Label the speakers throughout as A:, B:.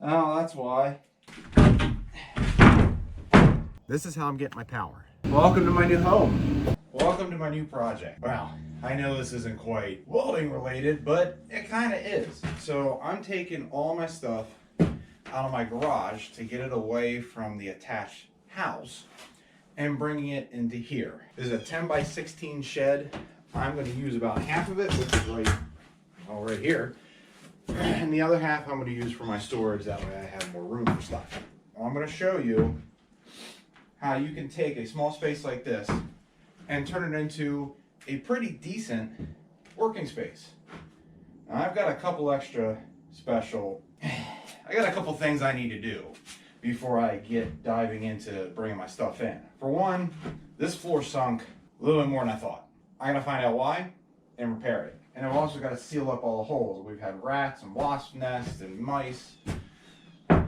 A: Oh, that's why.
B: This is how I'm getting my power.
A: Welcome to my new home. Welcome to my new project. Wow, I know this isn't quite welding related, but it kind of is. So I'm taking all my stuff out of my garage to get it away from the attached house and bringing it into here. This is a 10 by 16 shed. I'm going to use about half of it, which is right here. And the other half I'm going to use for my storage. That way I have more room for stuff. Well, I'm going to show you how you can take a small space like this and turn it into a pretty decent working space. Now, I've got a couple extra I got a couple things I need to do before I get diving into bringing my stuff in. For one, this floor sunk a little bit more than I thought. I gotta find out why and repair it. And I've also got to seal up all the holes. We've had rats and wasp nests and mice.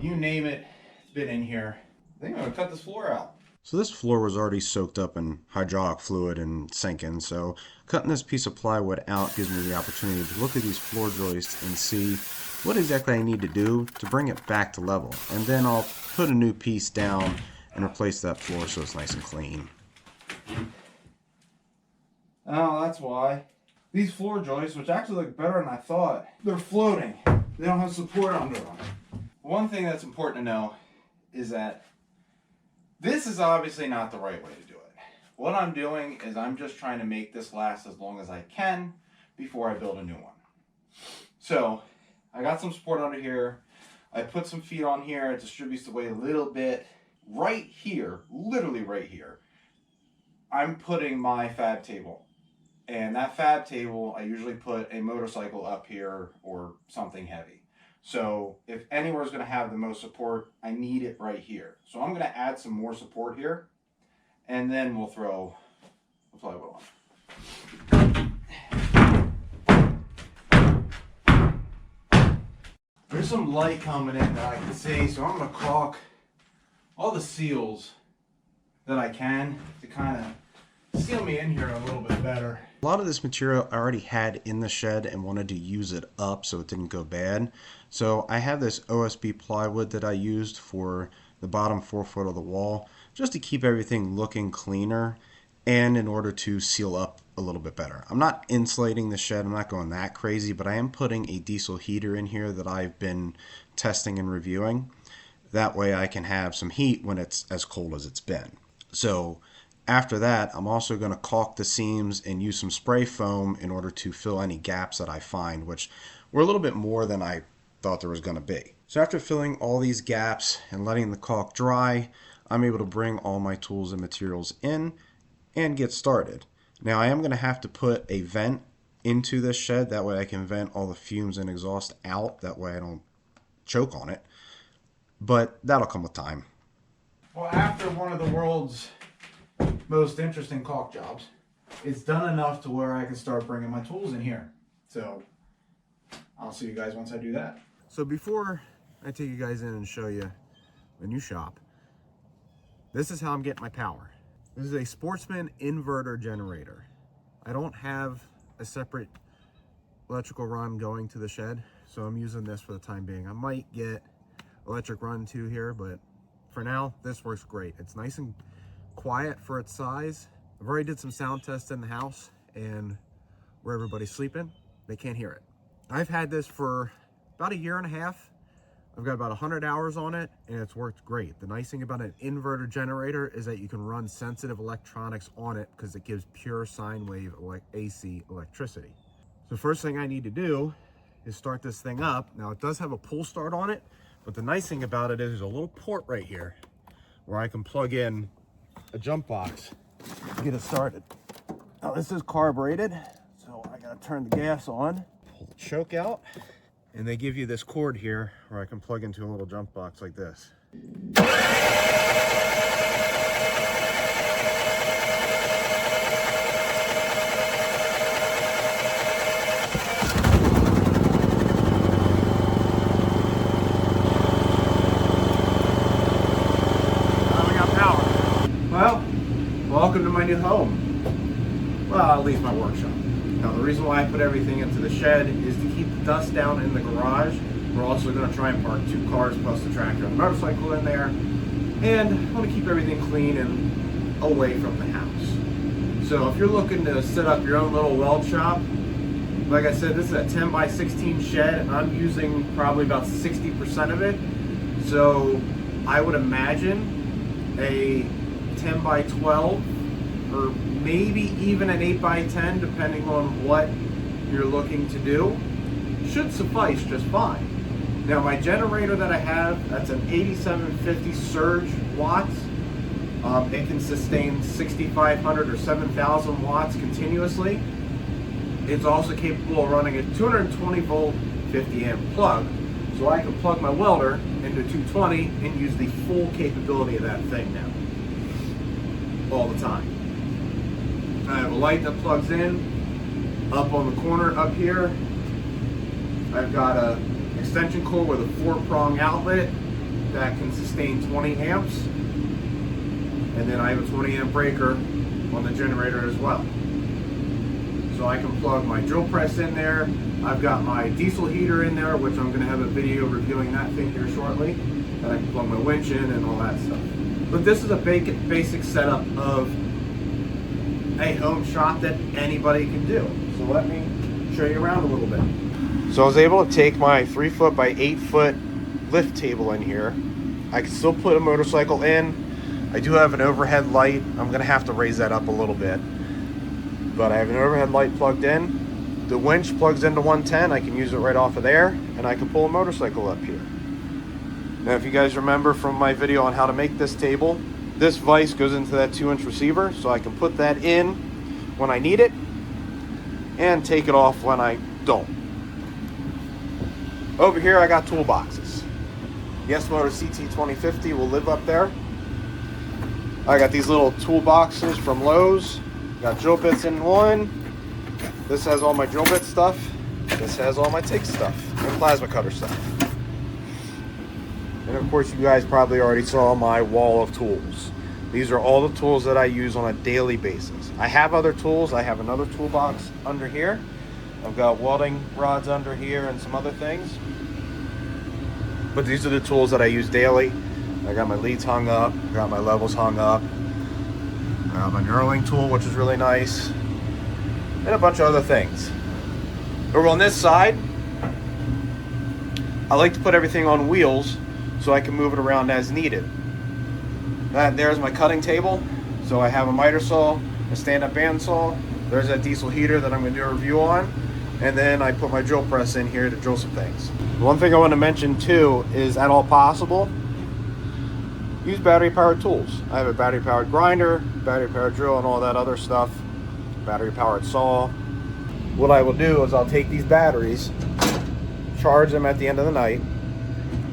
A: You name it, it's been in here. I think I'm gonna cut this floor out.
B: So this floor was already soaked up in hydraulic fluid and sinking, so cutting this piece of plywood out gives me the opportunity to look at these floor joists and see what exactly I need to do to bring it back to level. And then I'll put a new piece down and replace that floor so it's nice and clean.
A: Oh, that's why. These floor joists, which actually look better than I thought, they're floating. They don't have support under them. One thing that's important to know is that this is obviously not the right way to do it. What I'm doing is I'm just trying to make this last as long as I can before I build a new one. So I got some support under here. I put some feet on here. It distributes the weight a little bit. Right here, literally right here, I'm putting my fab table. And that fab table, I usually put a motorcycle up here or something heavy. So if anywhere is going to have the most support, I need it right here. So I'm going to add some more support here, and then we'll throw the plywood on. There's some light coming in that I can see, so I'm going to caulk all the seals that I can to kind of seal me in here a little bit better.
B: A lot of this material I already had in the shed and wanted to use it up so it didn't go bad. So I have this OSB plywood that I used for the bottom 4 foot of the wall just to keep everything looking cleaner and in order to seal up a little bit better. I'm not insulating the shed, I'm not going that crazy, but I am putting a diesel heater in here that I've been testing and reviewing. That way I can have some heat when it's as cold as it's been. So after that, I'm also going to caulk the seams and use some spray foam in order to fill any gaps that I find, which were a little bit more than I thought there was going to be. So after filling all these gaps and letting the caulk dry, I'm able to bring all my tools and materials in and get started. Now I am going to have to put a vent into this shed, that way I can vent all the fumes and exhaust out, that way I don't choke on it, but that'll come with time.
A: Well, after one of the world's most interesting caulk jobs, it's done enough to where I can start bringing my tools in here. So I'll see you guys once I do that.
B: So before I take you guys in and show you the new shop, this is how I'm getting my power. This is a Sportsman inverter generator. I don't have a separate electrical run going to the shed, so I'm using this for the time being. I might get electric run too here, but for now, this works great. It's nice and quiet for its size. I've already did some sound tests in the house, and where everybody's sleeping, they can't hear it. I've had this for about a year and a half. I've got about 100 hours on it, and it's worked great. The nice thing about an inverter generator is that you can run sensitive electronics on it because it gives pure sine wave AC electricity. So first thing I need to do is start this thing up. Now it does have a pull start on it, but the nice thing about it is there's a little port right here where I can plug in a jump box to get it started. Now this is carbureted, so I gotta turn the gas on, pull the choke out, and they give you this cord here where I can plug into a little jump box like this.
A: Well, welcome to my new home. Well, at least my workshop. Now, the reason why I put everything into the shed is to keep the dust down in the garage
B: We're also going to try and park 2 cars plus the tractor and the motorcycle in there. And I want to keep everything clean and away from the house. So if you're looking to set up your own little weld shop, like I said, this is a 10 by 16 shed, and I'm using probably about 60% of it. So I would imagine a 10 by 12 or maybe even an 8 by 10, depending on what you're looking to do, should suffice just fine. Now my generator that I have, that's an 8750 surge watts. It can sustain 6,500 or 7,000 watts continuously. It's also capable of running a 220 volt 50 amp plug. So I can plug my welder into 220 and use the full capability of that thing now, all the time. I have a light that plugs in up on the corner up here. I've got a extension cord with a 4-prong outlet that can sustain 20 amps. And then I have a 20 amp breaker on the generator as well. So I can plug my drill press in there. I've got my diesel heater in there, which I'm going to have a video reviewing that thing here shortly. And I can plug my winch in and all that stuff. But this is a basic setup of a home shop that anybody can do. So let me show you around a little bit. So I was able to take my 3 foot by 8 foot lift table in here. I can still put a motorcycle in. I do have an overhead light. I'm going to have to raise that up a little bit. But I have an overhead light plugged in. The winch plugs into 110. I can use it right off of there, and I can pull a motorcycle up here. Now, if you guys remember from my video on how to make this table, this vise goes into that 2-inch receiver, so I can put that in when I need it and take it off when I don't. Over here, I got toolboxes. Yes Motor CT2050 will live up there. I got these little toolboxes from Lowe's. Got drill bits in one. This has all my drill bit stuff. This has all my TIG stuff and plasma cutter stuff. And of course, you guys probably already saw my wall of tools. These are all the tools that I use on a daily basis. I have other tools. I have another toolbox under here. I've got welding rods under here and some other things. But these are the tools that I use daily. I got my leads hung up. I got my levels hung up. I got my knurling tool, which is really nice. And a bunch of other things. Over on this side, I like to put everything on wheels so I can move it around as needed. There's my cutting table. So I have a miter saw, a stand-up bandsaw. There's that diesel heater that I'm going to do a review on. And then I put my drill press in here to drill some things. One thing I want to mention too is, at all possible, use battery-powered tools. I have a battery-powered grinder, battery-powered drill, and all that other stuff. Battery-powered saw. What I will do is I'll take these batteries, charge them at the end of the night,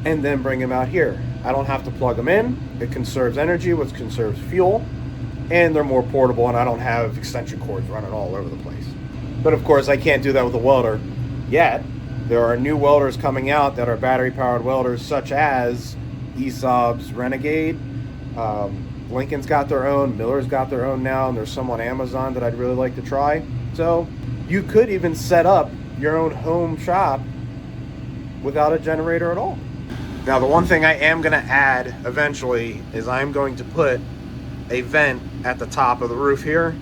B: and then bring them out here. I don't have to plug them in. It conserves energy, which conserves fuel, and they're more portable, and I don't have extension cords running all over the place. But of course, I can't do that with a welder yet. There are new welders coming out that are battery-powered welders, such as ESAB's Renegade. Lincoln's got their own, Miller's got their own now, and there's some on Amazon that I'd really like to try. So you could even set up your own home shop without a generator at all. Now, the one thing I am going to add eventually is I'm going to put a vent at the top of the roof here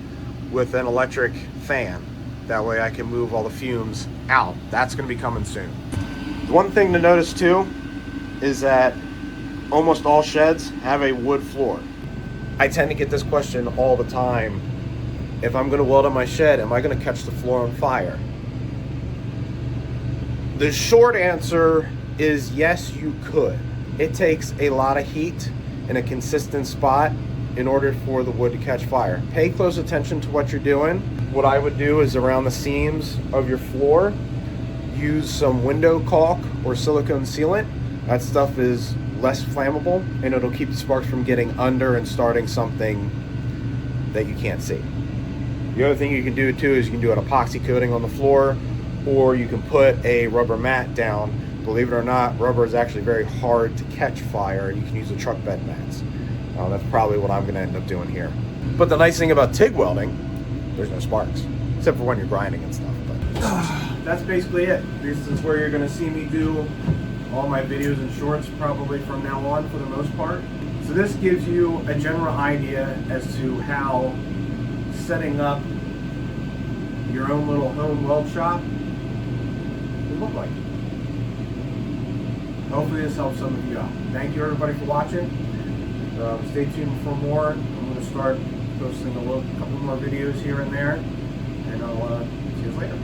B: with an electric fan. That way I can move all the fumes out. That's going to be coming soon. The one thing to notice too is that almost all sheds have a wood floor. I tend to get this question all the time. If I'm going to weld on my shed, am I going to catch the floor on fire? The short answer is yes, you could. It takes a lot of heat in a consistent spot in order for the wood to catch fire. Pay close attention to what you're doing. What I would do is, around the seams of your floor, use some window caulk or silicone sealant. That stuff is less flammable, and it'll keep the sparks from getting under and starting something that you can't see. The other thing you can do too is you can do an epoxy coating on the floor, or you can put a rubber mat down. Believe it or not, rubber is actually very hard to catch fire, and you can use the truck bed mats. That's probably what I'm going to end up doing here. But the nice thing about TIG welding, there's no sparks, except for when you're grinding and stuff. But that's basically it. This is where you're going to see me do all my videos and shorts probably from now on for the most part. So this gives you a general idea as to how setting up your own little home weld shop would look like. Hopefully this helps some of you out. Thank you everybody for watching. Stay tuned for more. I'm going to start posting a couple more videos here and there, and I'll see you later.